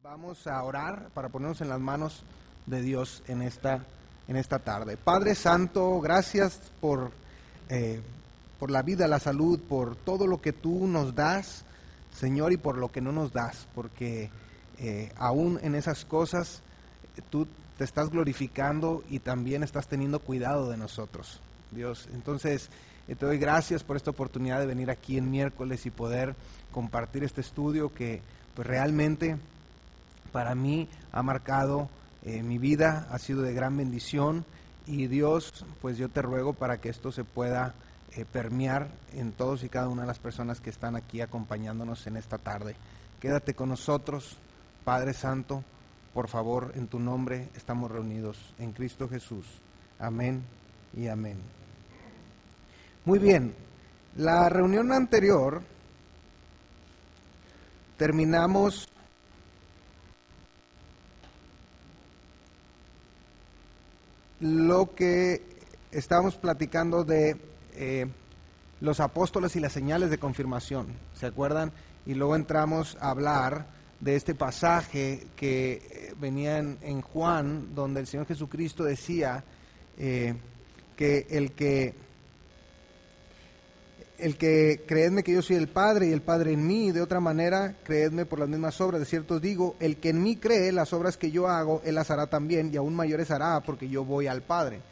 Vamos a orar para ponernos en las manos de Dios en esta tarde. Padre Santo, gracias por la vida, la salud, por todo lo que tú nos das, Señor, y por lo que no nos das, porque aún en esas cosas tú te estás glorificando y también estás teniendo cuidado de nosotros, Dios. Entonces, te doy gracias por esta oportunidad de venir aquí en miércoles y poder compartir este estudio que pues realmente para mí ha marcado mi vida, ha sido de gran bendición, y Dios, pues yo te ruego para que esto se pueda permear en todos y cada una de las personas que están aquí acompañándonos en esta tarde. Quédate con nosotros, Padre Santo, por favor, en tu nombre estamos reunidos en Cristo Jesús. Amén y amén. Muy bien, la reunión anterior terminamos lo que estábamos platicando de los apóstoles y las señales de confirmación, ¿se acuerdan? Y luego entramos a hablar de este pasaje que venía en Juan, donde el Señor Jesucristo decía que el que creedme que yo soy el Padre y el Padre en mí, de otra manera, creedme por las mismas obras. De cierto os digo, el que en mí cree, las obras que yo hago, él las hará también, y aún mayores hará, porque yo voy al Padre.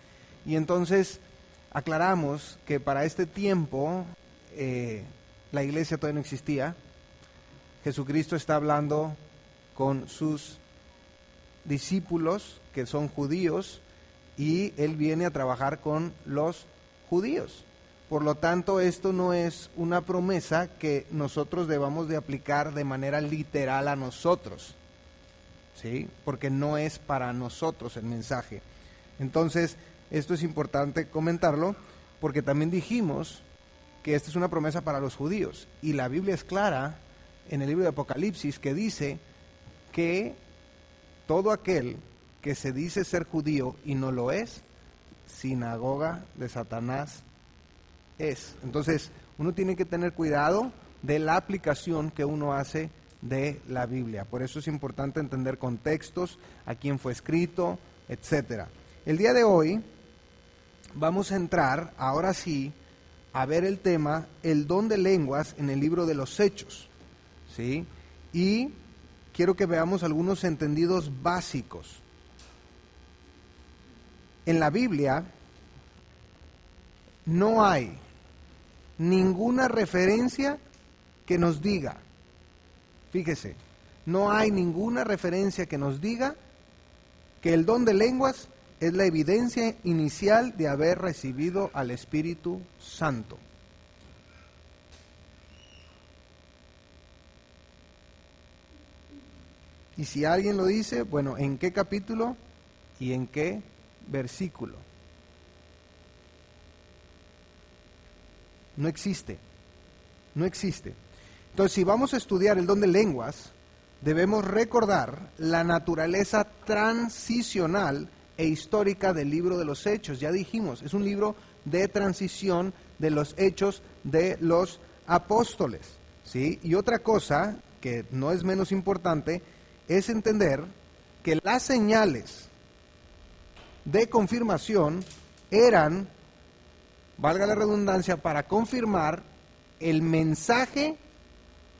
Y entonces aclaramos que para este tiempo la iglesia todavía no existía. Jesucristo está hablando con sus discípulos, que son judíos, y él viene a trabajar con los judíos. Por lo tanto, esto no es una promesa que nosotros debamos de aplicar de manera literal a nosotros, ¿sí? Porque no es para nosotros el mensaje. Entonces, esto es importante comentarlo, porque también dijimos que esta es una promesa para los judíos. Y la Biblia es clara en el libro de Apocalipsis, que dice que todo aquel que se dice ser judío y no lo es, sinagoga de Satanás es. Entonces, uno tiene que tener cuidado de la aplicación que uno hace de la Biblia. Por eso es importante entender contextos, a quién fue escrito, etcétera. El día de hoy vamos a entrar, ahora sí, a ver el tema, el don de lenguas en el libro de los Hechos, ¿sí? Y quiero que veamos algunos entendidos básicos. En la Biblia no hay ninguna referencia que nos diga, fíjese, no hay ninguna referencia que nos diga que el don de lenguas es la evidencia inicial de haber recibido al Espíritu Santo. Y si alguien lo dice, bueno, ¿en qué capítulo y en qué versículo? No existe, no existe. Entonces, si vamos a estudiar el don de lenguas, debemos recordar la naturaleza transicional e histórica del libro de los Hechos. Ya dijimos, es un libro de transición de los hechos de los apóstoles, ¿sí? Y otra cosa, que no es menos importante, es entender que las señales de confirmación eran, valga la redundancia, para confirmar el mensaje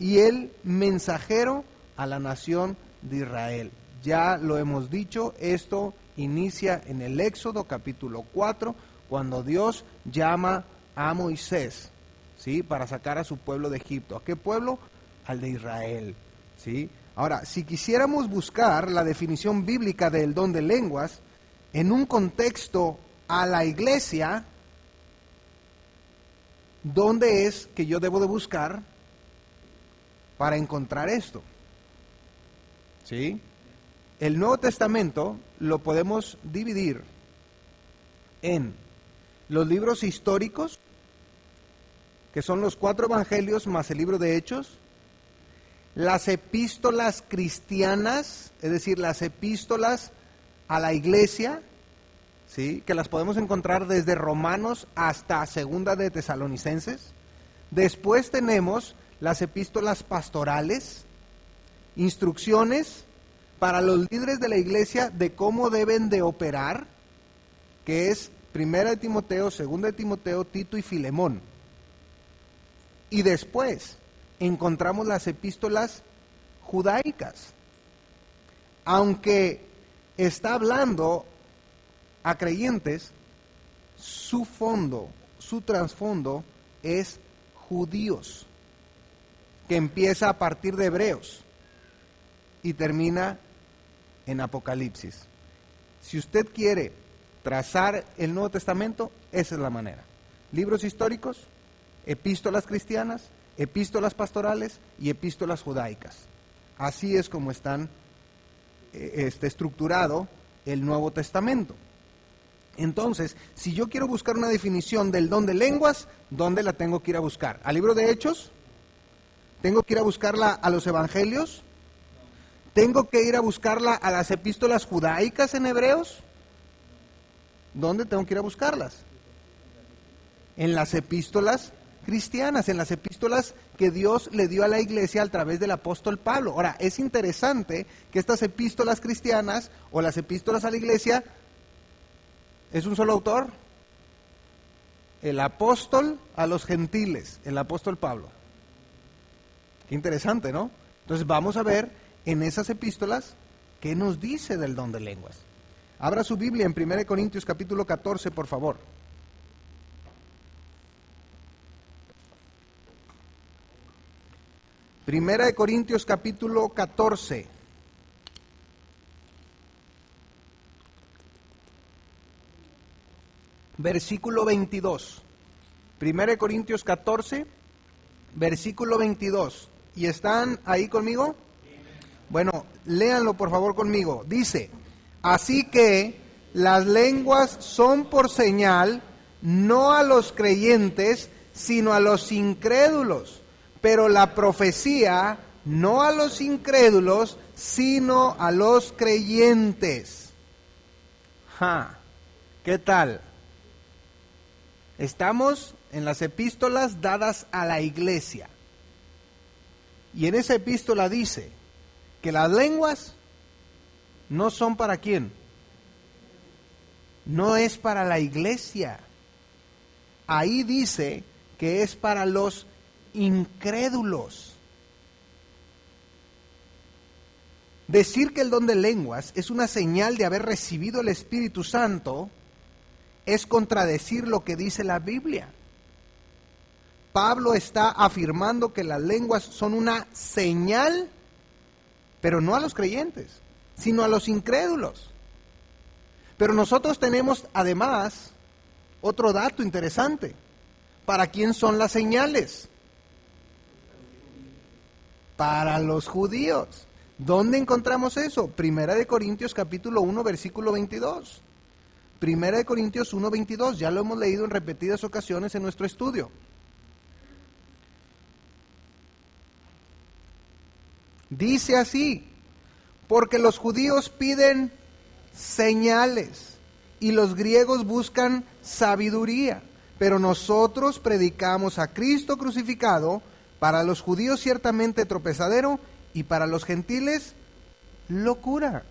y el mensajero a la nación de Israel. Ya lo hemos dicho, esto inicia en el Éxodo capítulo 4, cuando Dios llama a Moisés, ¿sí? Para sacar a su pueblo de Egipto. ¿A qué pueblo? Al de Israel, ¿sí? Ahora, si quisiéramos buscar la definición bíblica del don de lenguas en un contexto a la iglesia, ¿dónde es que yo debo de buscar para encontrar esto? ¿Sí? El Nuevo Testamento lo podemos dividir en los libros históricos, que son los 4 evangelios más el libro de Hechos, las epístolas cristianas, es decir, las epístolas a la iglesia, ¿sí? Que las podemos encontrar desde Romanos hasta Segunda de Tesalonicenses. Después tenemos las epístolas pastorales, instrucciones para los líderes de la iglesia de cómo deben de operar, que es 1 de Timoteo, 2 de Timoteo, Tito y Filemón. Y después encontramos las epístolas judaicas. Aunque está hablando a creyentes, su fondo, su trasfondo es judíos, que empieza a partir de Hebreos y termina en Apocalipsis. Si usted quiere trazar el Nuevo Testamento, esa es la manera. Libros históricos, epístolas cristianas, epístolas pastorales y epístolas judaicas. Así es como están estructurado el Nuevo Testamento. Entonces, si yo quiero buscar una definición del don de lenguas, ¿dónde la tengo que ir a buscar? ¿Al libro de Hechos? ¿Tengo que ir a buscarla a los evangelios? ¿Tengo que ir a buscarla a las epístolas judaicas en Hebreos? ¿Dónde tengo que ir a buscarlas? En las epístolas cristianas, en las epístolas que Dios le dio a la iglesia a través del apóstol Pablo. Ahora, es interesante que estas epístolas cristianas o las epístolas a la iglesia es un solo autor, el apóstol a los gentiles, el apóstol Pablo. Qué interesante, ¿no? Entonces vamos a ver en esas epístolas qué nos dice del don de lenguas. Abra su Biblia en 1 Corintios capítulo 14, por favor. Primera de Corintios capítulo 14. Versículo 22. Primera de Corintios 14, versículo 22. ¿Y están ahí conmigo? Bueno, léanlo por favor conmigo. Dice: así que las lenguas son por señal, no a los creyentes, sino a los incrédulos. Pero la profecía, no a los incrédulos, sino a los creyentes. ¿Qué tal? Estamos en las epístolas dadas a la iglesia. Y en esa epístola dice que las lenguas no son para quién. No es para la iglesia. Ahí dice que es para los incrédulos. Decir que el don de lenguas es una señal de haber recibido el Espíritu Santo es contradecir lo que dice la Biblia. Pablo está afirmando que las lenguas son una señal, pero no a los creyentes, sino a los incrédulos. Pero nosotros tenemos además otro dato interesante. ¿Para quién son las señales? Para los judíos. ¿Dónde encontramos eso? Primera de Corintios capítulo 1, versículo 22. Primera de Corintios 1, 22. Ya lo hemos leído en repetidas ocasiones en nuestro estudio. Dice así: porque los judíos piden señales y los griegos buscan sabiduría, pero nosotros predicamos a Cristo crucificado, para los judíos ciertamente tropezadero y para los gentiles locura.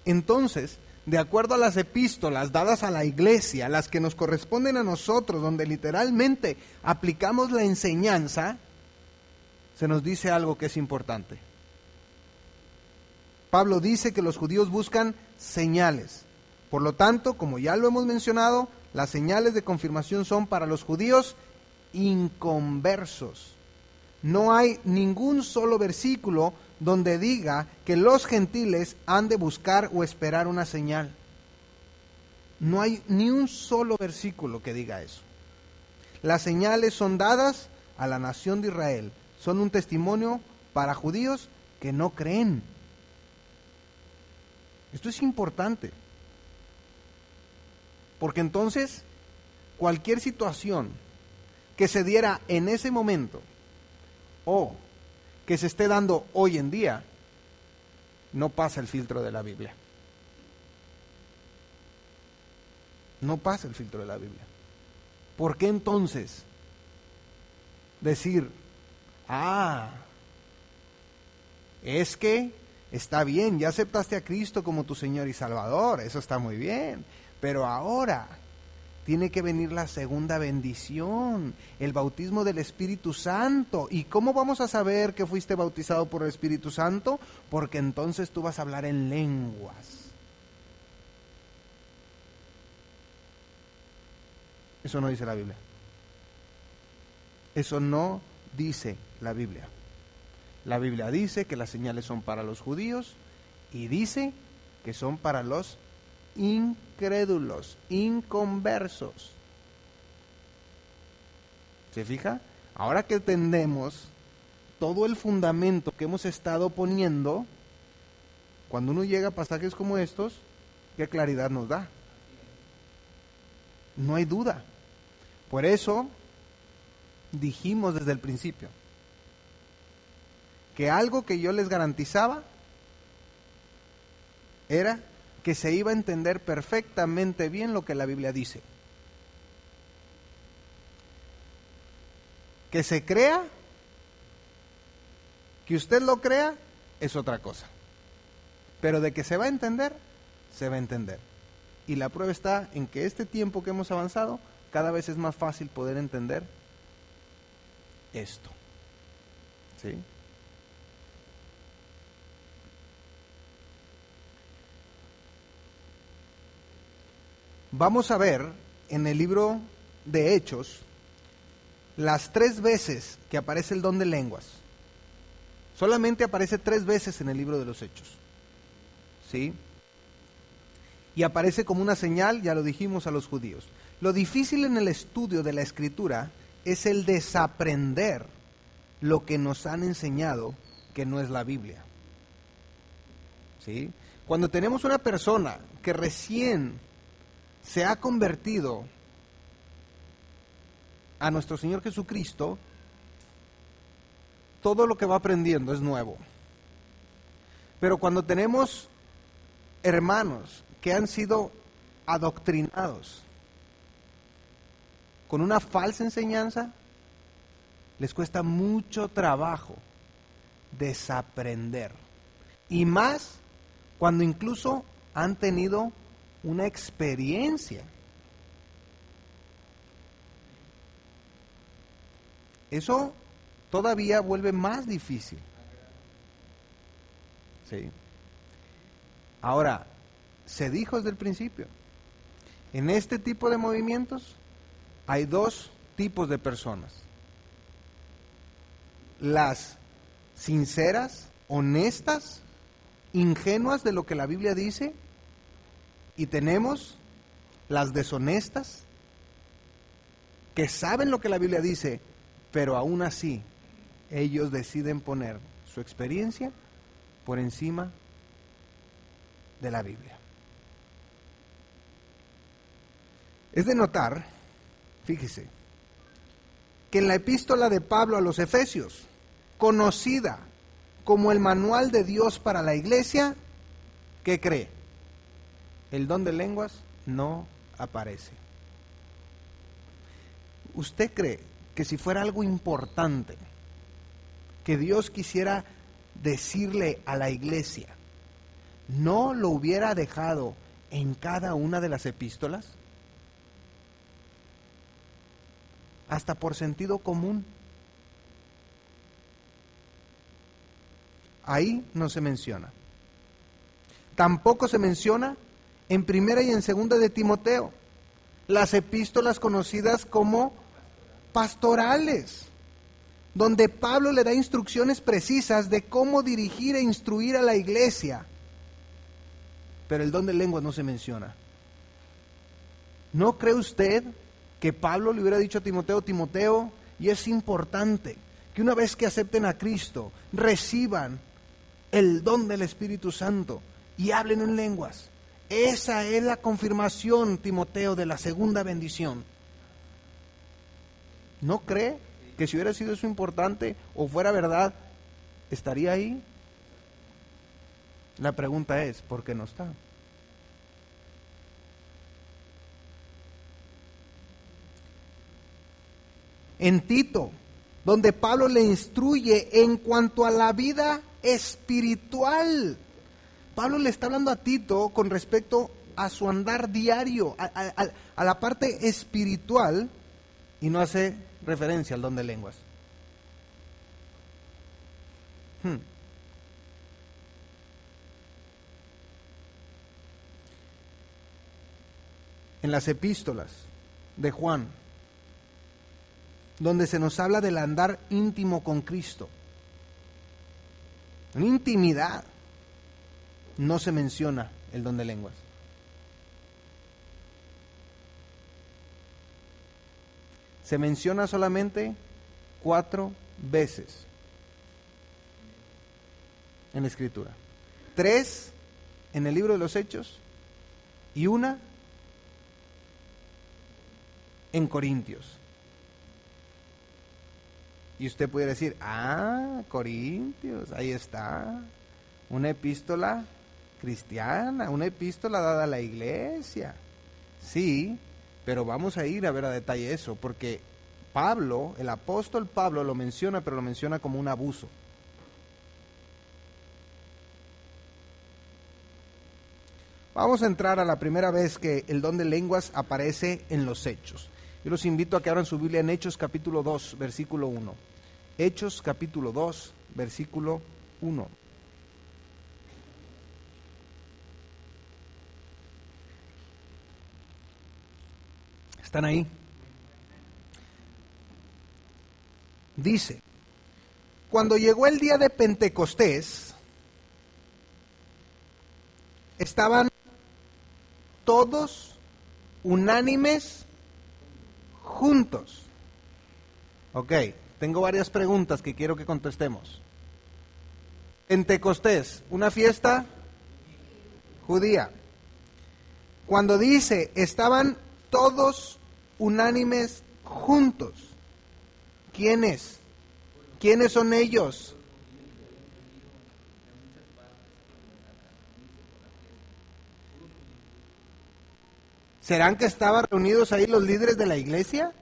Entonces, de acuerdo a las epístolas dadas a la iglesia, las que nos corresponden a nosotros, donde literalmente aplicamos la enseñanza, se nos dice algo que es importante. Pablo dice que los judíos buscan señales. Por lo tanto, como ya lo hemos mencionado, las señales de confirmación son para los judíos inconversos. No hay ningún solo versículo donde diga que los gentiles han de buscar o esperar una señal. No hay ni un solo versículo que diga eso. Las señales son dadas a la nación de Israel. Son un testimonio para judíos que no creen. Esto es importante. Porque entonces, cualquier situación que se diera en ese momento o que se esté dando hoy en día, no pasa el filtro de la Biblia. No pasa el filtro de la Biblia. ¿Por qué entonces decir, es que está bien, ya aceptaste a Cristo como tu Señor y Salvador, eso está muy bien, pero ahora tiene que venir la segunda bendición, el bautismo del Espíritu Santo. ¿Y cómo vamos a saber que fuiste bautizado por el Espíritu Santo? Porque entonces tú vas a hablar en lenguas. Eso no dice la Biblia. Eso no dice la Biblia. La Biblia dice que las señales son para los judíos y dice que son para los incrédulos, inconversos. ¿Se fija? Ahora que entendemos todo el fundamento que hemos estado poniendo, cuando uno llega a pasajes como estos, ¿qué claridad nos da? No hay duda. Por eso dijimos desde el principio que algo que yo les garantizaba era que se iba a entender perfectamente bien lo que la Biblia dice. Que se crea, que usted lo crea, es otra cosa. Pero de que se va a entender, se va a entender. Y la prueba está en que este tiempo que hemos avanzado, cada vez es más fácil poder entender esto. ¿Sí? Vamos a ver en el libro de Hechos las 3 veces que aparece el don de lenguas. Solamente aparece 3 veces en el libro de los Hechos. ¿Sí? Y aparece como una señal, ya lo dijimos, a los judíos. Lo difícil en el estudio de la Escritura es el desaprender lo que nos han enseñado que no es la Biblia. ¿Sí? Cuando tenemos una persona que recién se ha convertido a nuestro Señor Jesucristo, todo lo que va aprendiendo es nuevo. Pero cuando tenemos hermanos que han sido adoctrinados con una falsa enseñanza, les cuesta mucho trabajo desaprender. Y más cuando incluso han tenido una experiencia. Eso todavía vuelve más difícil. ¿Sí? Ahora, se dijo desde el principio, en este tipo de movimientos hay 2 tipos de personas. Las sinceras, honestas, ingenuas de lo que la Biblia dice, y tenemos las deshonestas, que saben lo que la Biblia dice, pero aún así ellos deciden poner su experiencia por encima de la Biblia. Es de notar, fíjese, que en la epístola de Pablo a los Efesios, conocida como el manual de Dios para la iglesia, ¿qué cree? El don de lenguas no aparece. ¿Usted cree que si fuera algo importante que Dios quisiera decirle a la iglesia, no lo hubiera dejado en cada una de las epístolas? Hasta por sentido común. Ahí no se menciona. Tampoco se menciona en primera y en segunda de Timoteo, las epístolas conocidas como pastorales, donde Pablo le da instrucciones precisas de cómo dirigir e instruir a la iglesia. Pero el don de lenguas no se menciona. ¿No cree usted que Pablo le hubiera dicho a Timoteo, Timoteo, y es importante que una vez que acepten a Cristo, reciban el don del Espíritu Santo y hablen en lenguas? Esa es la confirmación, Timoteo, de la segunda bendición. ¿No cree que si hubiera sido eso importante o fuera verdad, estaría ahí? La pregunta es, ¿por qué no está? En Tito, donde Pablo le instruye en cuanto a la vida espiritual. Pablo le está hablando a Tito con respecto a su andar diario, a la parte espiritual, y no hace referencia al don de lenguas. En las epístolas de Juan, donde se nos habla del andar íntimo con Cristo, en intimidad, no se menciona el don de lenguas. Se menciona solamente 4 veces en la Escritura. 3 en el libro de los Hechos y 1 en Corintios. Y usted pudiera decir, Corintios, ahí está, una epístola cristiana, una epístola dada a la iglesia. Sí, pero vamos a ir a ver a detalle eso, porque Pablo, el apóstol Pablo lo menciona, pero lo menciona como un abuso. Vamos a entrar a la primera vez que el don de lenguas aparece en los Hechos. Yo los invito a que abran su Biblia en Hechos capítulo 2, versículo 1. Hechos capítulo 2, versículo 1. ¿Están ahí? Dice, cuando llegó el día de Pentecostés, estaban todos unánimes juntos. Ok, tengo varias preguntas que quiero que contestemos. Pentecostés, una fiesta judía. Cuando dice, estaban todos unánimes juntos, ¿quiénes? ¿Quiénes son ellos? ¿Serán que estaban reunidos ahí los líderes de la iglesia?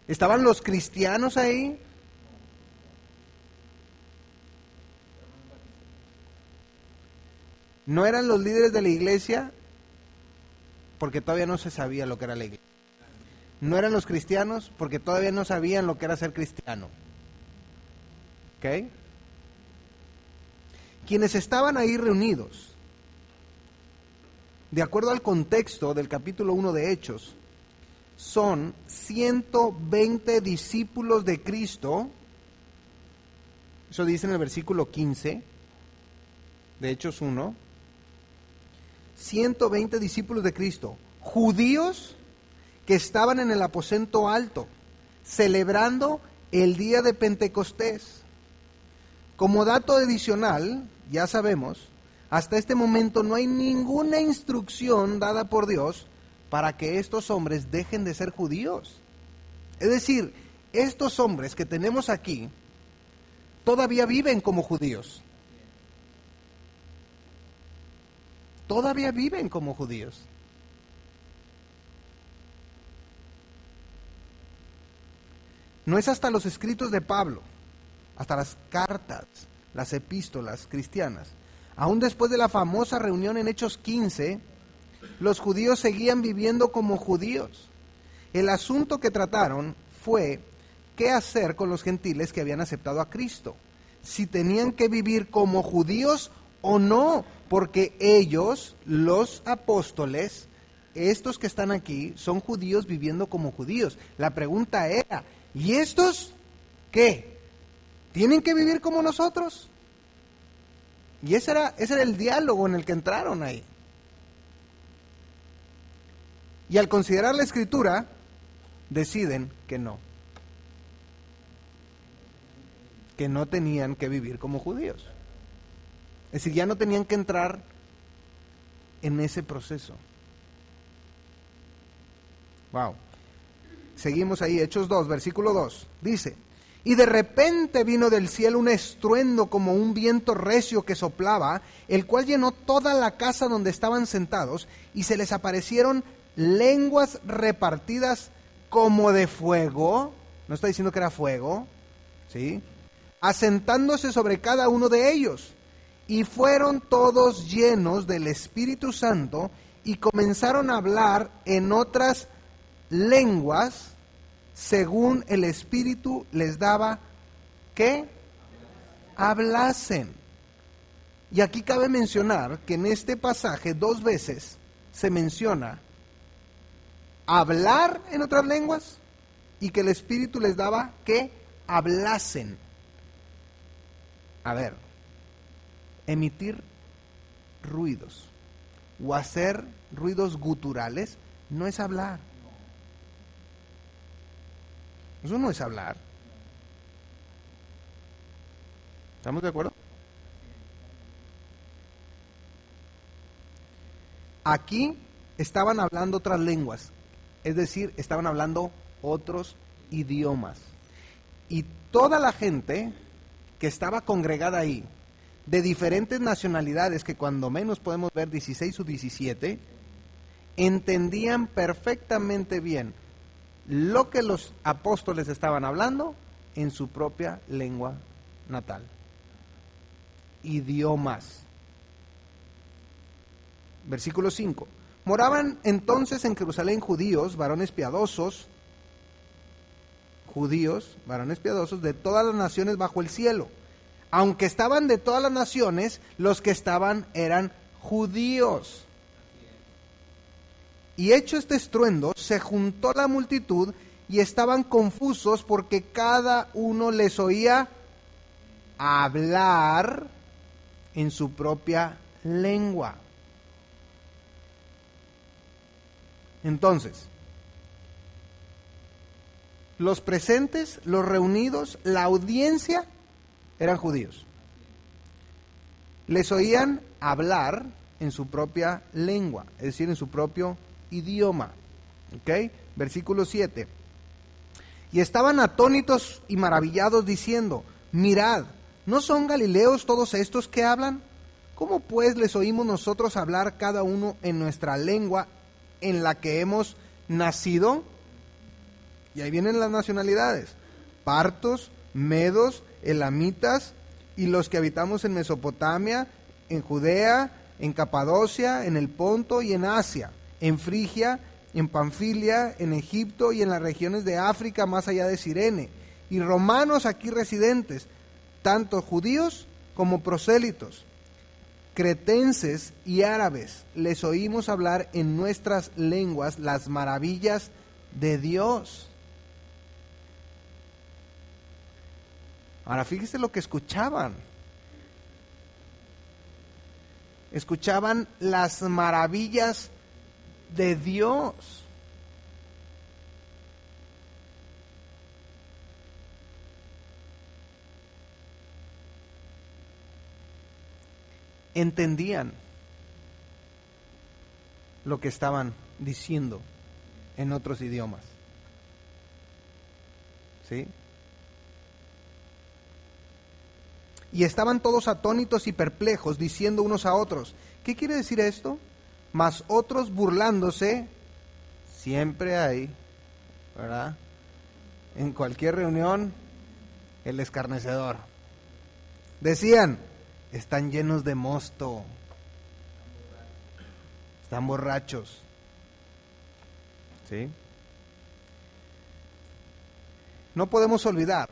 ¿Estaban los cristianos ahí? ¿No eran los líderes de la iglesia? Porque todavía no se sabía lo que era la iglesia. ¿No eran los cristianos? Porque todavía no sabían lo que era ser cristiano. ¿Ok? Quienes estaban ahí reunidos, de acuerdo al contexto del capítulo 1 de Hechos, son 120 discípulos de Cristo. Eso dice en el versículo 15 de Hechos 1. 120 discípulos de Cristo, judíos que estaban en el aposento alto, celebrando el día de Pentecostés. Como dato adicional, ya sabemos, hasta este momento no hay ninguna instrucción dada por Dios para que estos hombres dejen de ser judíos. Es decir, estos hombres que tenemos aquí todavía viven como judíos. Todavía viven como judíos. No es hasta los escritos de Pablo, hasta las cartas, las epístolas cristianas. Aún después de la famosa reunión en Hechos 15, los judíos seguían viviendo como judíos. El asunto que trataron fue qué hacer con los gentiles que habían aceptado a Cristo. Si tenían que vivir como judíos o no, porque ellos, los apóstoles, estos que están aquí, son judíos viviendo como judíos. La pregunta era, ¿y estos qué? ¿Tienen que vivir como nosotros? Y ese era el diálogo en el que entraron ahí. Y al considerar la Escritura, deciden que no tenían que vivir como judíos. Es decir, ya no tenían que entrar en ese proceso. Wow. Seguimos ahí, Hechos 2, versículo 2. Dice, y de repente vino del cielo un estruendo como un viento recio que soplaba, el cual llenó toda la casa donde estaban sentados, y se les aparecieron lenguas repartidas como de fuego. no está diciendo que era fuego, ¿sí? Asentándose sobre cada uno de ellos. Y fueron todos llenos del Espíritu Santo y comenzaron a hablar en otras lenguas según el Espíritu les daba que hablasen. Y aquí cabe mencionar que en este pasaje 2 veces se menciona hablar en otras lenguas y que el Espíritu les daba que hablasen. A ver, emitir ruidos o hacer ruidos guturales no es hablar. Eso no es hablar. ¿Estamos de acuerdo? Aquí estaban hablando otras lenguas, es decir, estaban hablando otros idiomas. Y toda la gente que estaba congregada ahí, de diferentes nacionalidades, que cuando menos podemos ver 16 o 17, entendían perfectamente bien lo que los apóstoles estaban hablando en su propia lengua natal. Idiomas. Versículo 5. Moraban entonces en Jerusalén judíos, varones piadosos de todas las naciones bajo el cielo. Aunque estaban de todas las naciones, los que estaban eran judíos. Y hecho este estruendo, se juntó la multitud y estaban confusos porque cada uno les oía hablar en su propia lengua. Entonces, los presentes, los reunidos, la audiencia, eran judíos. Les oían hablar en su propia lengua, es decir, en su propio idioma. ¿Ok? Versículo 7. Y estaban atónitos y maravillados diciendo, mirad, ¿no son galileos todos estos que hablan? ¿Cómo pues les oímos nosotros hablar cada uno en nuestra lengua en la que hemos nacido? Y ahí vienen las nacionalidades: partos, medos, elamitas, y los que habitamos en Mesopotamia, en Judea, en Capadocia, en el Ponto y en Asia, en Frigia, en Panfilia, en Egipto y en las regiones de África más allá de Cirene, y romanos aquí residentes, tanto judíos como prosélitos, cretenses y árabes, les oímos hablar en nuestras lenguas las maravillas de Dios. Ahora fíjese lo que escuchaban. Escuchaban las maravillas de Dios. Entendían lo que estaban diciendo en otros idiomas. ¿Sí? Y estaban todos atónitos y perplejos, diciendo unos a otros, ¿qué quiere decir esto? Mas otros burlándose, siempre hay, ¿verdad? En cualquier reunión, el escarnecedor. Decían, están llenos de mosto, están borrachos. ¿Sí? No podemos olvidar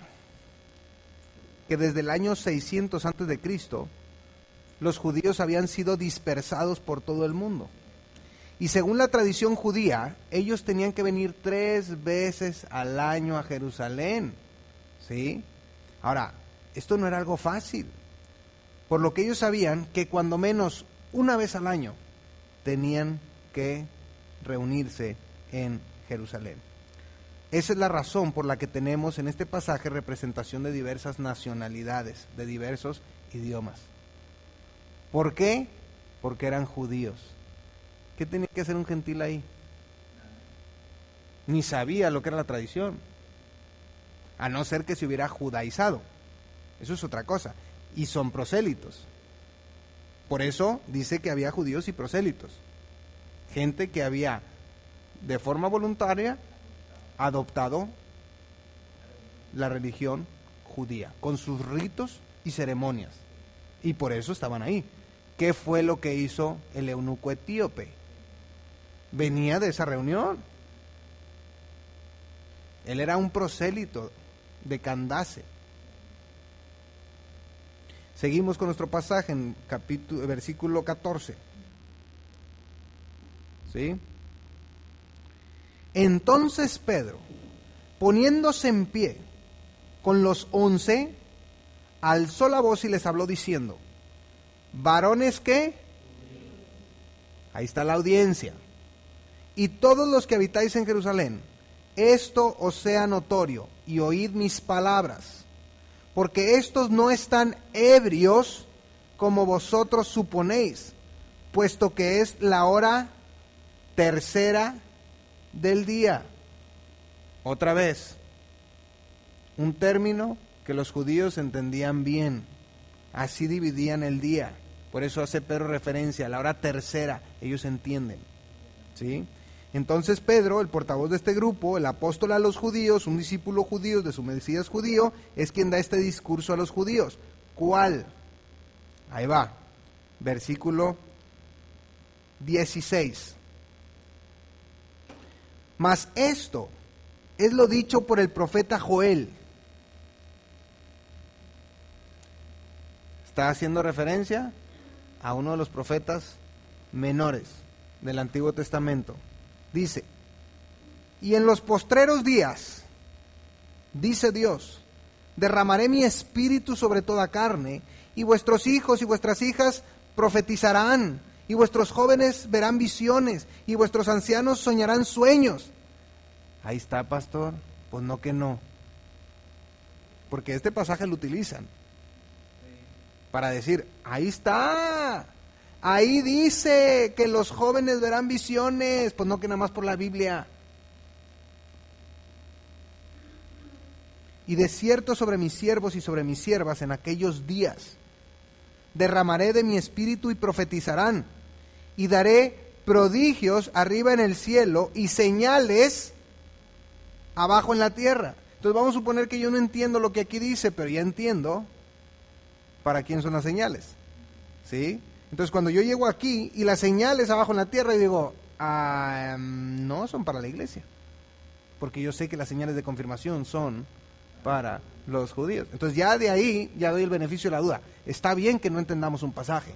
que desde el año 600 antes de Cristo, los judíos habían sido dispersados por todo el mundo. Y según la tradición judía, ellos tenían que venir 3 veces al año a Jerusalén. ¿Sí? Ahora, esto no era algo fácil, por lo que ellos sabían que cuando menos una vez al año tenían que reunirse en Jerusalén. Esa es la razón por la que tenemos en este pasaje representación de diversas nacionalidades, de diversos idiomas. ¿Por qué? Porque eran judíos. ¿Qué tenía que hacer un gentil ahí? Ni sabía lo que era la tradición, a no ser que se hubiera judaizado. Eso es otra cosa. Y son prosélitos. Por eso dice que había judíos y prosélitos. Gente que había, de forma voluntaria, adoptado la religión judía, con sus ritos y ceremonias. Y por eso estaban ahí. ¿Qué fue lo que hizo el eunuco etíope? Venía de esa reunión. Él era un prosélito de Candace. Seguimos con nuestro pasaje en versículo 14. ¿Sí? Entonces Pedro, poniéndose en pie con los 11, alzó la voz y les habló diciendo: varones, ¿qué? Ahí está la audiencia. Y todos los que habitáis en Jerusalén, esto os sea notorio, y oíd mis palabras, porque estos no están ebrios como vosotros suponéis, puesto que es la hora tercera del día. Otra vez, un término que los judíos entendían bien. Así dividían el día. Por eso hace Pedro referencia a la hora tercera. Ellos entienden. ¿Sí? Entonces Pedro, el portavoz de este grupo, el apóstol a los judíos, un discípulo judío de su Mesías judío, es quien da este discurso a los judíos. ¿Cuál? Ahí va. Versículo 16. Mas esto es lo dicho por el profeta Joel. Está haciendo referencia a uno de los profetas menores del Antiguo Testamento. Dice: y en los postreros días, dice Dios, derramaré mi espíritu sobre toda carne, y vuestros hijos y vuestras hijas profetizarán, y vuestros jóvenes verán visiones, y vuestros ancianos soñarán sueños. Ahí está, pastor. Pues no que no. Porque este pasaje lo utilizan para decir, ahí está. Ahí dice que los jóvenes verán visiones. Pues no que nada más por la Biblia. Y de cierto sobre mis siervos y sobre mis siervas en aquellos días derramaré de mi espíritu y profetizarán, y daré prodigios arriba en el cielo y señales abajo en la tierra. Entonces vamos a suponer que yo no entiendo lo que aquí dice, pero ya entiendo para quién son las señales. ¿Sí? Entonces cuando yo llego aquí y las señales abajo en la tierra, y digo, no son para la iglesia, porque yo sé que las señales de confirmación son para los judíos. Entonces ya de ahí ya doy el beneficio de la duda. Está bien que no entendamos un pasaje.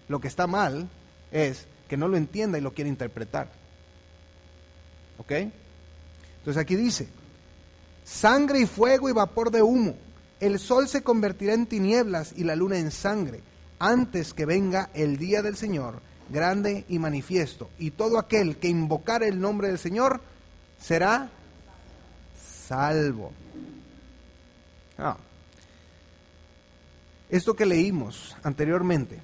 Lo que está mal es que no lo entienda y lo quiera interpretar. ¿Ok? Entonces aquí dice: sangre y fuego y vapor de humo, el sol se convertirá en tinieblas y la luna en sangre, antes que venga el día del Señor, grande y manifiesto, y todo aquel que invocare el nombre del Señor será salvo. Esto que leímos anteriormente,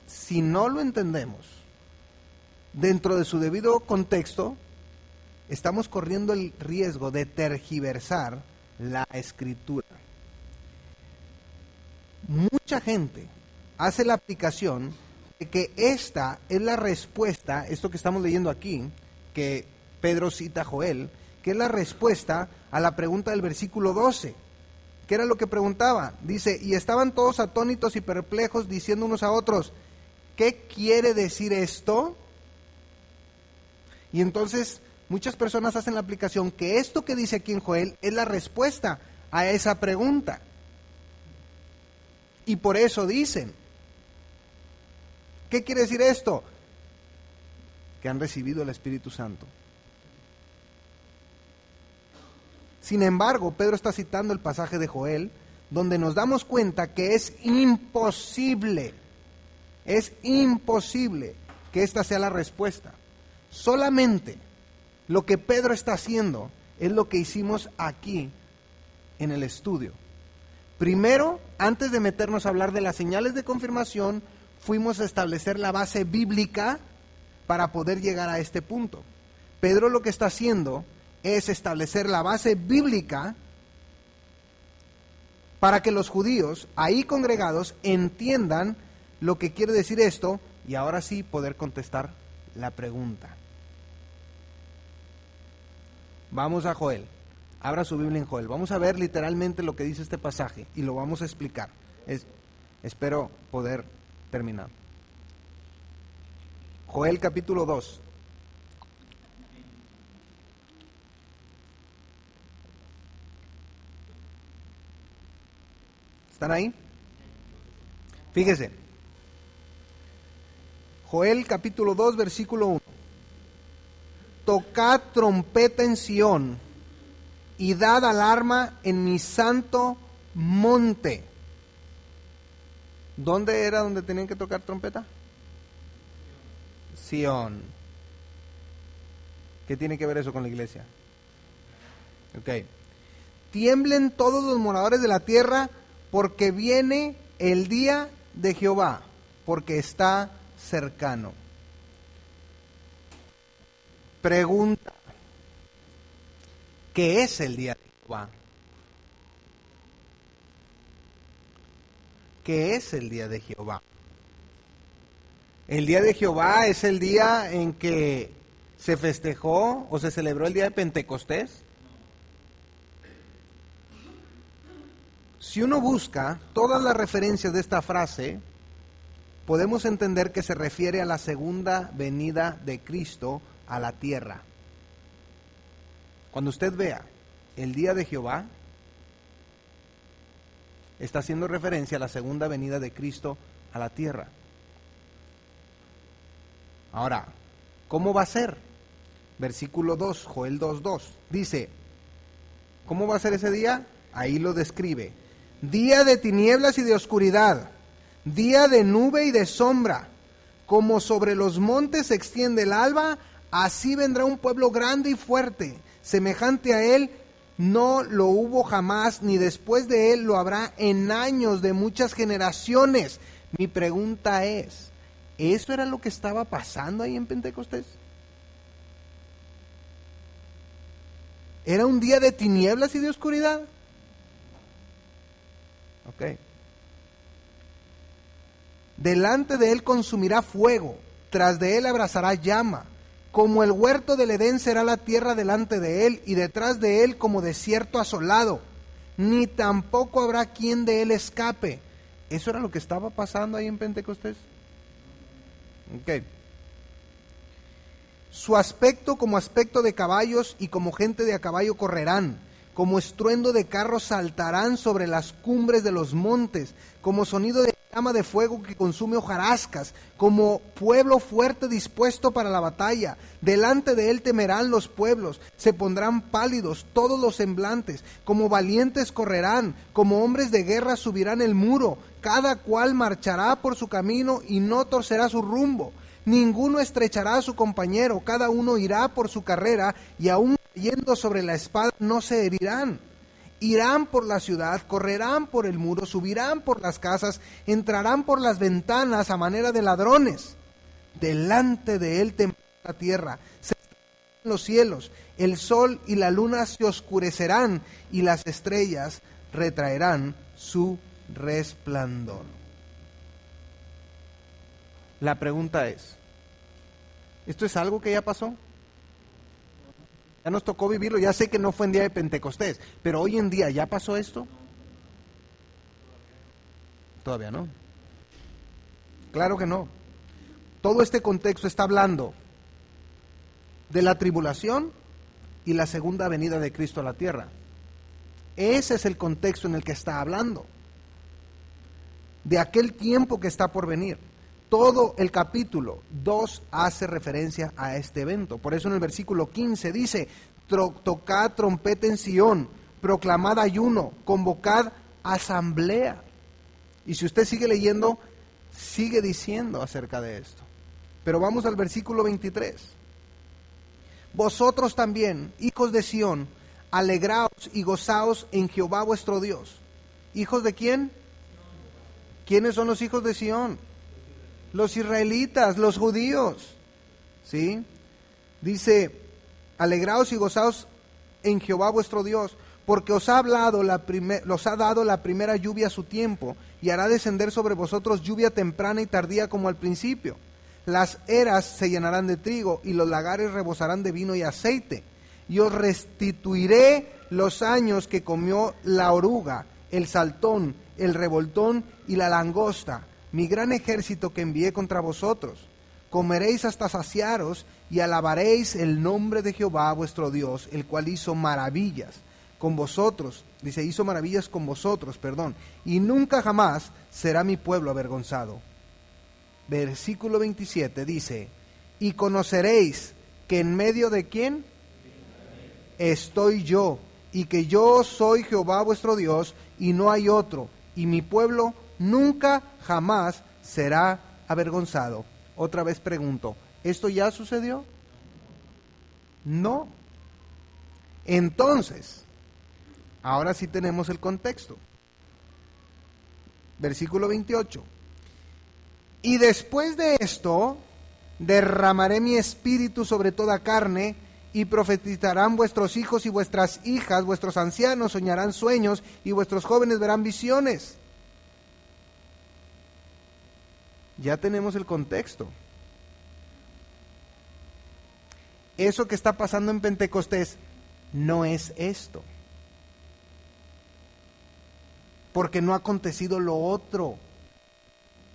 si no lo entendemos dentro de su debido contexto, estamos corriendo el riesgo de tergiversar la Escritura. Mucha gente hace la aplicación de que esta es la respuesta, esto que estamos leyendo aquí, que Pedro cita a Joel, que es la respuesta a la pregunta del versículo 12. ¿Qué era lo que preguntaba? Dice, y estaban todos atónitos y perplejos, diciendo unos a otros, ¿qué quiere decir esto? Y entonces muchas personas hacen la aplicación que esto que dice aquí en Joel es la respuesta a esa pregunta. Y por eso dicen, ¿qué quiere decir esto? Que han recibido el Espíritu Santo. Sin embargo, Pedro está citando el pasaje de Joel, donde nos damos cuenta que es imposible que esta sea la respuesta. Solamente lo que Pedro está haciendo es lo que hicimos aquí en el estudio. Primero, antes de meternos a hablar de las señales de confirmación, fuimos a establecer la base bíblica para poder llegar a este punto. Pedro lo que está haciendo es establecer la base bíblica para que los judíos ahí congregados entiendan lo que quiere decir esto y ahora sí poder contestar la pregunta. Vamos a Joel. Abra su Biblia en Joel. Vamos a ver literalmente lo que dice este pasaje y lo vamos a explicar. Espero poder terminar. Joel capítulo 2. ¿Están ahí? Fíjese. Joel capítulo 2, versículo 1. Tocad trompeta en Sión y dad alarma en mi santo monte. ¿Dónde era donde tenían que tocar trompeta? Sión. ¿Qué tiene que ver eso con la iglesia? Ok. Tiemblen todos los moradores de la tierra, porque viene el día de Jehová, porque está cercano. Pregunta: ¿qué es el día de Jehová? ¿Qué es el día de Jehová? El día de Jehová es el día en que se festejó o se celebró el día de Pentecostés. Si uno busca todas las referencias de esta frase, podemos entender que se refiere a la segunda venida de Cristo a la tierra. Cuando usted vea el día de Jehová, está haciendo referencia a la segunda venida de Cristo a la tierra. Ahora, ¿cómo va a ser? Versículo 2, Joel 2:2, dice, ¿cómo va a ser ese día? Ahí lo describe. Día de tinieblas y de oscuridad, día de nube y de sombra, como sobre los montes se extiende el alba, así vendrá un pueblo grande y fuerte, semejante a él no lo hubo jamás, ni después de él lo habrá en años de muchas generaciones. Mi pregunta es, ¿eso era lo que estaba pasando ahí en Pentecostés? ¿Era un día de tinieblas y de oscuridad? Ok. Delante de él consumirá fuego, tras de él abrazará llama. Como el huerto del Edén será la tierra delante de él, y detrás de él como desierto asolado. Ni tampoco habrá quien de él escape. ¿Eso era lo que estaba pasando ahí en Pentecostés? Ok. Su aspecto como aspecto de caballos, y como gente de a caballo correrán. Como estruendo de carros saltarán sobre las cumbres de los montes, como sonido de llama de fuego que consume hojarascas, como pueblo fuerte dispuesto para la batalla. Delante de él temerán los pueblos, se pondrán pálidos todos los semblantes, como valientes correrán, como hombres de guerra subirán el muro, cada cual marchará por su camino y no torcerá su rumbo. Ninguno estrechará a su compañero, cada uno irá por su carrera, y aun cayendo sobre la espada no se herirán. Irán por la ciudad, correrán por el muro, subirán por las casas, entrarán por las ventanas a manera de ladrones. Delante de él temblará la tierra, se estremecerán los cielos, el sol y la luna se oscurecerán, y las estrellas retraerán su resplandor. La pregunta es, ¿esto es algo que ya pasó? Ya nos tocó vivirlo, ya sé que no fue en día de Pentecostés, pero hoy en día, ¿ya pasó esto? Todavía no. Claro que no. Todo este contexto está hablando de la tribulación y la segunda venida de Cristo a la tierra. Ese es el contexto en el que está hablando. De aquel tiempo que está por venir. Todo el capítulo 2 hace referencia a este evento. Por eso en el versículo 15 dice, tocad trompeta en Sión, proclamad ayuno, convocad asamblea. Y si usted sigue leyendo, sigue diciendo acerca de esto. Pero vamos al versículo 23. Vosotros también, hijos de Sión, alegraos y gozaos en Jehová vuestro Dios. ¿Hijos de quién? ¿Quiénes son los hijos de Sión? Los israelitas, los judíos, ¿sí? Dice, alegraos y gozaos en Jehová vuestro Dios, porque os ha dado la primera lluvia a su tiempo, y hará descender sobre vosotros lluvia temprana y tardía como al principio. Las eras se llenarán de trigo, y los lagares rebosarán de vino y aceite. Y os restituiré los años que comió la oruga, el saltón, el revoltón y la langosta, mi gran ejército que envié contra vosotros. Comeréis hasta saciaros y alabaréis el nombre de Jehová vuestro Dios, el cual hizo maravillas con vosotros, hizo maravillas con vosotros, y nunca jamás será mi pueblo avergonzado. Versículo 27 dice, y conoceréis que en medio de quién estoy yo, y que yo soy Jehová vuestro Dios, y no hay otro, y mi pueblo nunca jamás será avergonzado. Otra vez pregunto, ¿esto ya sucedió? No. Entonces, ahora sí tenemos el contexto. Versículo 28. Y después de esto, derramaré mi espíritu sobre toda carne, y profetizarán vuestros hijos y vuestras hijas, vuestros ancianos soñarán sueños, y vuestros jóvenes verán visiones. Ya tenemos el contexto. Eso que está pasando en Pentecostés no es esto. Porque no ha acontecido lo otro.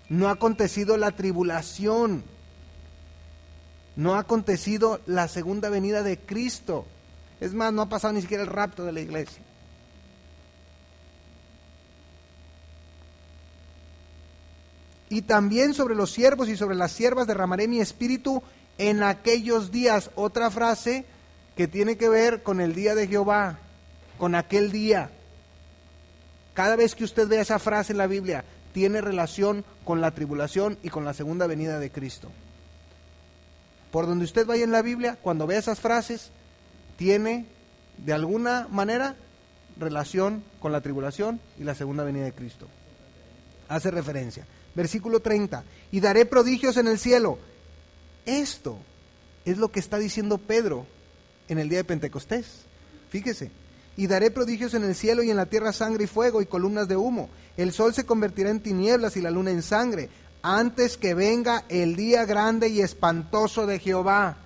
No ha acontecido la tribulación. No ha acontecido la segunda venida de Cristo. Es más, no ha pasado ni siquiera el rapto de la iglesia. Y también sobre los siervos y sobre las siervas derramaré mi espíritu en aquellos días. Otra frase que tiene que ver con el día de Jehová, con aquel día. Cada vez que usted vea esa frase en la Biblia, tiene relación con la tribulación y con la segunda venida de Cristo. Por donde usted vaya en la Biblia, cuando vea esas frases, tiene de alguna manera relación con la tribulación y la segunda venida de Cristo. Hace referencia. Versículo 30. Y daré prodigios en el cielo. Esto es lo que está diciendo Pedro en el día de Pentecostés. Fíjese. Y daré prodigios en el cielo y en la tierra, sangre y fuego y columnas de humo. El sol se convertirá en tinieblas y la luna en sangre, antes que venga el día grande y espantoso de Jehová.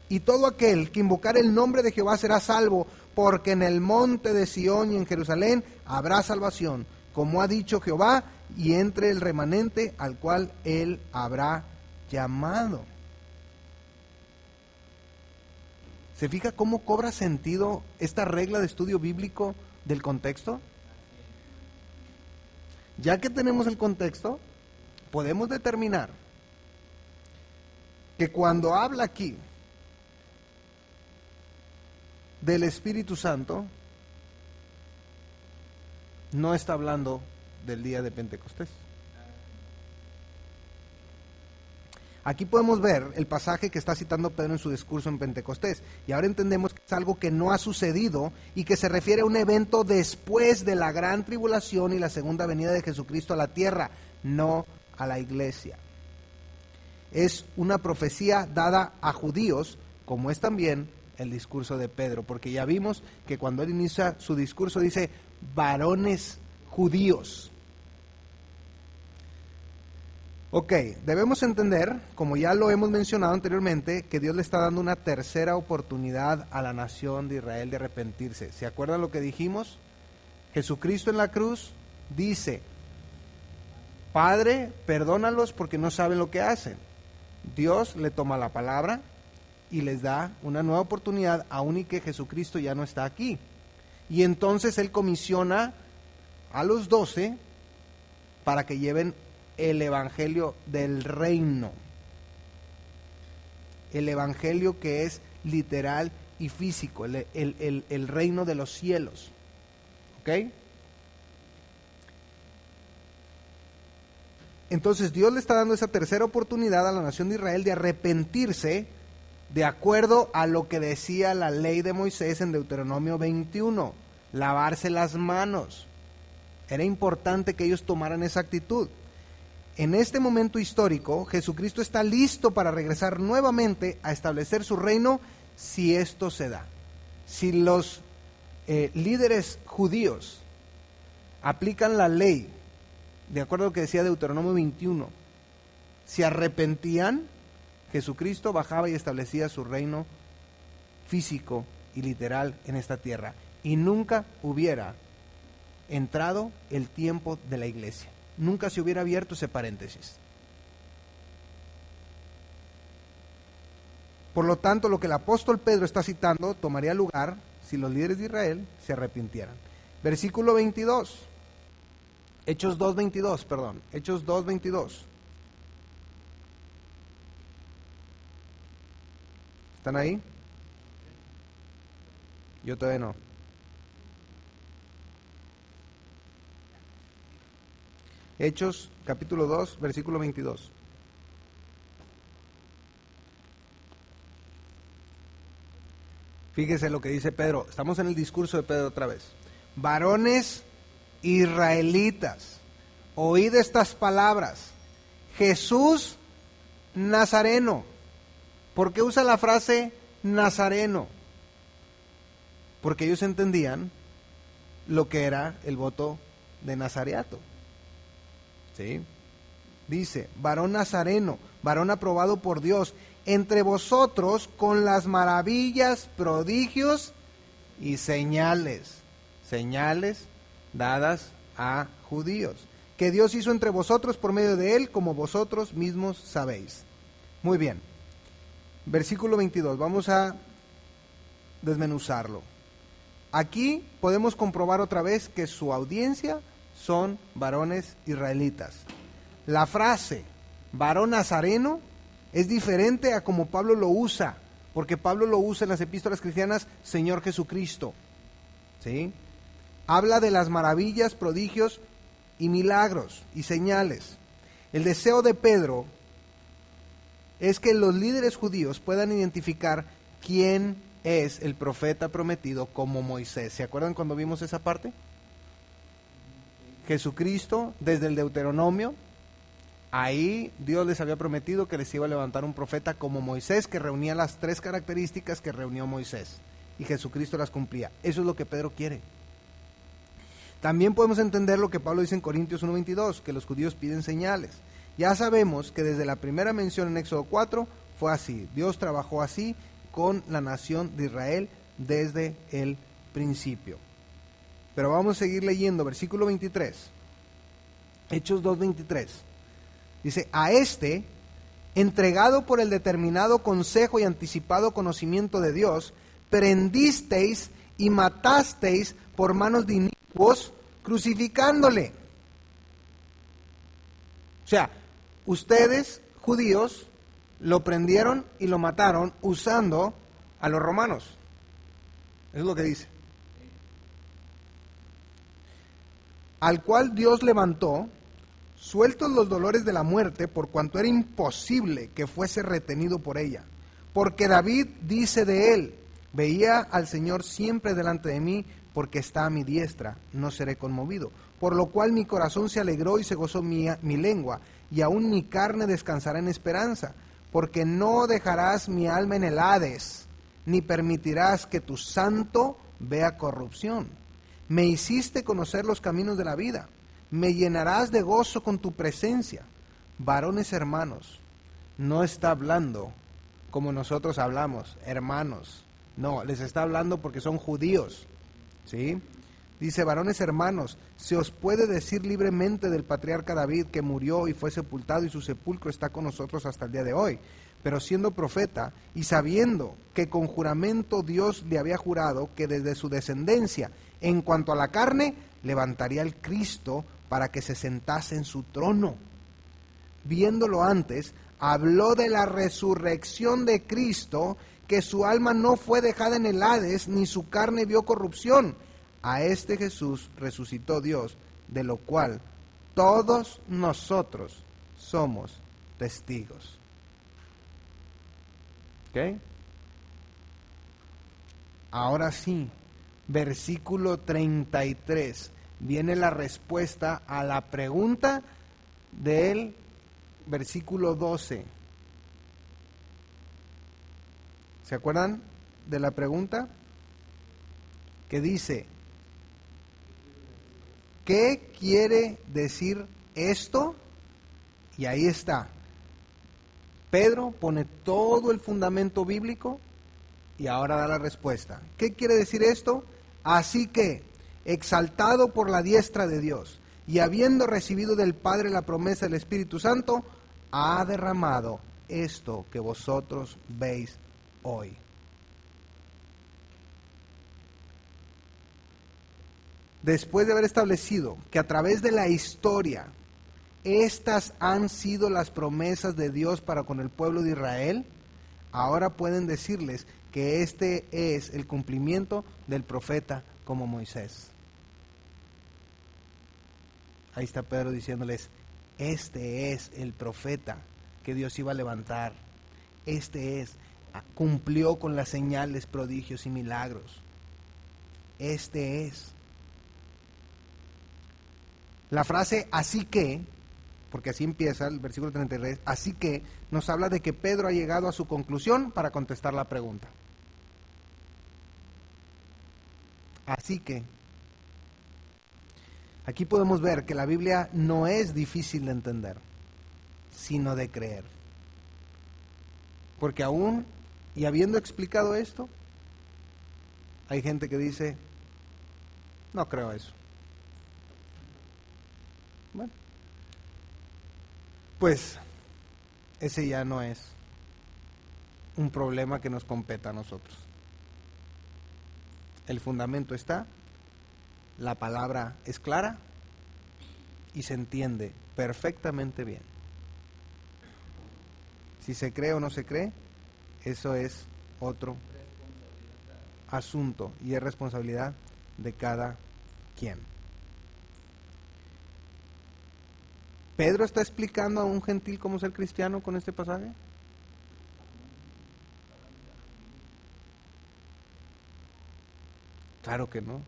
Y todo aquel que invocar el nombre de Jehová será salvo, porque en el monte de Sión y en Jerusalén habrá salvación, como ha dicho Jehová, y entre el remanente al cual él habrá llamado. ¿Se fija cómo cobra sentido esta regla de estudio bíblico del contexto? Ya que tenemos el contexto, podemos determinar que cuando habla aquí del Espíritu Santo, no está hablando del día de Pentecostés. Aquí podemos ver el pasaje que está citando Pedro en su discurso en Pentecostés, y ahora entendemos que es algo que no ha sucedido y que se refiere a un evento después de la gran tribulación y la segunda venida de Jesucristo a la tierra, no a la iglesia. Es una profecía dada a judíos, como es también el discurso de Pedro, porque ya vimos que cuando él inicia su discurso dice varones judíos. Ok, debemos entender, como ya lo hemos mencionado anteriormente, que Dios le está dando una tercera oportunidad a la nación de Israel de arrepentirse. ¿Se acuerdan lo que dijimos? Jesucristo en la cruz dice, Padre, perdónalos porque no saben lo que hacen. Dios le toma la palabra y les da una nueva oportunidad, aun y que Jesucristo ya no está aquí. Y entonces Él comisiona a los 12 para que lleven el evangelio del reino. El evangelio que es literal y físico, el reino de los cielos. ¿Ok? Entonces Dios le está dando esa tercera oportunidad a la nación de Israel de arrepentirse de acuerdo a lo que decía la ley de Moisés en Deuteronomio 21, lavarse las manos. Era importante que ellos tomaran esa actitud. En este momento histórico, Jesucristo está listo para regresar nuevamente a establecer su reino si esto se da. Si los líderes judíos aplican la ley, de acuerdo a lo que decía Deuteronomio 21, se arrepentían, Jesucristo bajaba y establecía su reino físico y literal en esta tierra. Y nunca hubiera entrado el tiempo de la iglesia. Nunca se hubiera abierto ese paréntesis. Por lo tanto, lo que el apóstol Pedro está citando tomaría lugar si los líderes de Israel se arrepintieran. Versículo 22. Hechos 2:22, perdón. Hechos 2:22. ¿Están ahí? Yo todavía no. Hechos capítulo 2, versículo 22. Fíjese lo que dice Pedro. Estamos en el discurso de Pedro otra vez. Varones israelitas, oíd estas palabras. Jesús Nazareno. ¿Por qué usa la frase Nazareno? Porque ellos entendían lo que era el voto de nazareato. ¿Sí? Dice, varón nazareno, varón aprobado por Dios, entre vosotros con las maravillas, prodigios y señales dadas a judíos, que Dios hizo entre vosotros por medio de él, como vosotros mismos sabéis. Muy bien. Versículo 22, vamos a desmenuzarlo. Aquí podemos comprobar otra vez que su audiencia son varones israelitas. La frase varón nazareno es diferente a como Pablo lo usa, porque Pablo lo usa en las epístolas cristianas Señor Jesucristo. ¿Sí? Habla de las maravillas, prodigios y milagros y señales. El deseo de Pedro es que los líderes judíos puedan identificar quién es el profeta prometido como Moisés. ¿Se acuerdan cuando vimos esa parte? Jesucristo, desde el Deuteronomio, ahí Dios les había prometido que les iba a levantar un profeta como Moisés, que reunía las 3 características que reunió Moisés, y Jesucristo las cumplía. Eso es lo que Pedro quiere. También podemos entender lo que Pablo dice en Corintios 1:22, que los judíos piden señales. Ya sabemos que desde la primera mención en Éxodo 4 fue así. Dios trabajó así con la nación de Israel desde el principio. Pero vamos a seguir leyendo, versículo 23. Hechos 2:23. Dice, a este, entregado por el determinado consejo y anticipado conocimiento de Dios, prendisteis y matasteis por manos de inicuos, crucificándole. O sea, ustedes, judíos, lo prendieron y lo mataron usando a los romanos. Eso es lo que dice. Al cual Dios levantó, sueltos los dolores de la muerte, por cuanto era imposible que fuese retenido por ella. Porque David dice de él, veía al Señor siempre delante de mí, porque está a mi diestra, no seré conmovido. Por lo cual mi corazón se alegró y se gozó mi lengua, y aún mi carne descansará en esperanza, porque no dejarás mi alma en el Hades, ni permitirás que tu santo vea corrupción. Me hiciste conocer los caminos de la vida, me llenarás de gozo con tu presencia. Varones hermanos, no está hablando como nosotros hablamos, hermanos. No, les está hablando porque son judíos, ¿sí? Dice, varones hermanos, se os puede decir libremente del patriarca David, que murió y fue sepultado, y su sepulcro está con nosotros hasta el día de hoy. Pero siendo profeta y sabiendo que con juramento Dios le había jurado que desde su descendencia, en cuanto a la carne, levantaría al Cristo para que se sentase en su trono. Viéndolo antes, habló de la resurrección de Cristo, que su alma no fue dejada en el Hades, ni su carne vio corrupción. A este Jesús resucitó Dios, de lo cual todos nosotros somos testigos. ¿Ok? Ahora sí, versículo 33, viene la respuesta a la pregunta del versículo 12. ¿Se acuerdan de la pregunta? Que dice, ¿qué quiere decir esto? Y ahí está. Pedro pone todo el fundamento bíblico Y ahora da la respuesta. ¿Qué quiere decir esto? Así que, exaltado por la diestra de Dios, y habiendo recibido del Padre la promesa del Espíritu Santo, ha derramado esto que vosotros veis hoy. Después de haber establecido que a través de la historia estas han sido las promesas de Dios para con el pueblo de Israel, ahora pueden decirles que este es el cumplimiento del profeta como Moisés. Ahí está Pedro diciéndoles, este es el profeta que Dios iba a levantar. Este es, cumplió con las señales, prodigios y milagros. Este es. La frase así que, porque así empieza el versículo 33, así que nos habla de que Pedro ha llegado a su conclusión para contestar la pregunta. Así que, aquí podemos ver que la Biblia no es difícil de entender, sino de creer. Porque aún, y habiendo explicado esto, hay gente que dice, no creo eso. Bueno, pues ese ya no es un problema que nos competa a nosotros. El fundamento está, la palabra es clara y se entiende perfectamente bien. Si se cree o no se cree, eso es otro asunto y es responsabilidad de cada quien. ¿Pedro está explicando a un gentil cómo ser cristiano con este pasaje? Claro que no.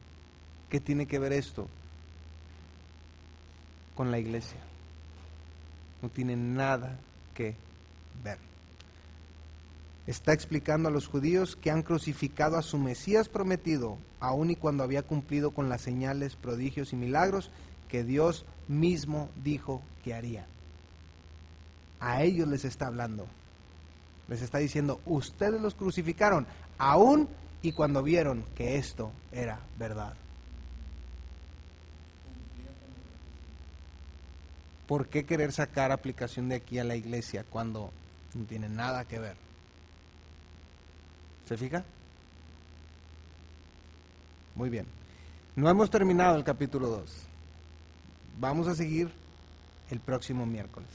¿Qué tiene que ver esto con la iglesia? No tiene nada que ver. Está explicando a los judíos que han crucificado a su Mesías prometido, aun y cuando había cumplido con las señales, prodigios y milagros que Dios mismo dijo que haría. A ellos les está hablando. Les está diciendo, ustedes los crucificaron, aun y cuando vieron que esto era verdad. ¿Por qué querer sacar aplicación de aquí a la iglesia cuando no tiene nada que ver? ¿Se fija? Muy bien. No hemos terminado el capítulo 2. Vamos a seguir el próximo miércoles.